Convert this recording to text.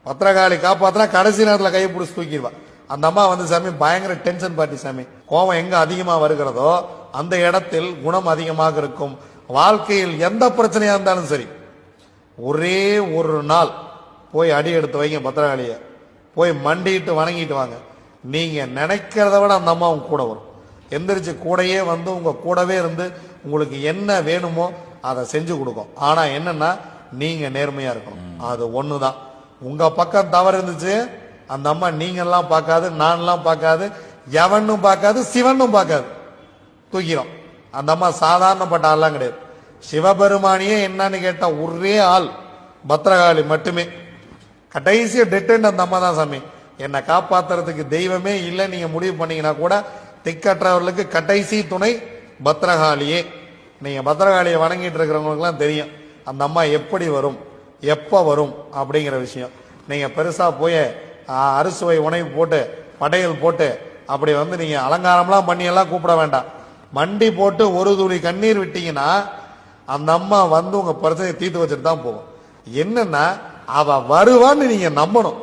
பத்திரகாளி காப்பாத்தினா கடைசி நேரத்தில் கையை பிடிச்சி தூக்கிடுவா. அந்த அம்மா வந்து சாமி பயங்கர டென்ஷன் பார்ட்டி சாமி. கோபம் எங்க அதிகமா வருகிறதோ அந்த இடத்தில் குணம் அதிகமாக இருக்கும். வாழ்க்கையில் எந்த பிரச்சனையா இருந்தாலும் சரி, ஒரே ஒரு நாள் போய் அடி எடுத்து வைங்க, பத்திரகாளிய போய் மண்டிட்டு வணங்கிட்டு வாங்க. நீங்க நினைக்கிறத விட அந்த அம்மா உங்க கூட வரும். எந்திரிச்சு கூடையே வந்து உங்க கூடவே இருந்து உங்களுக்கு என்ன வேணுமோ அதை செஞ்சு கொடுக்கும். ஆனா என்னன்னா நீங்க நேர்மையா இருக்கணும். அது ஒண்ணுதான். உங்க பக்கம் தவறு இருந்துச்சு, அந்த அம்மா நீங்க எல்லாம் பார்க்காது, நான் எல்லாம் பார்க்காது, எவனும் பார்க்காது, சிவனும் பார்க்காது, தூக்கிறோம். அந்த அம்மா சாதாரணப்பட்ட ஆள்லாம் கிடையாது. சிவபெருமானியே என்னன்னு கேட்டா ஒரே ஆள் பத்திரகாளி மட்டுமே. கடைசிய டெட்டன்ட் அந்த அம்மா தான் சாமி. என்னை காப்பாத்துறதுக்கு தெய்வமே இல்லை நீங்க முடிவு பண்ணீங்கன்னா கூட திக்கற்றவர்களுக்கு கடைசி துணை பத்திரகாளியே. நீங்க பத்திரகாளியை வணங்கிட்டு இருக்கிறவங்களுக்குலாம் தெரியும் அந்த அம்மா எப்படி வரும், எப்ப வரும் அப்படிங்கிற விஷயம். நீங்க பெருசா போய் அறுசுவை உணவு போட்டு படையல் போட்டு அப்படி வந்து நீங்க அலங்காரம்லாம் பண்ணி எல்லாம் கூப்பிட வேண்டாம். மண்டி போட்டு ஒரு துளி கண்ணீர் விட்டீங்கன்னா அந்த அம்மா வந்து உங்க பிரச்சனையை தீர்த்து வச்சுட்டு தான் போகும். என்னன்னா அவ வருவான்னு நீங்க நம்பணும்.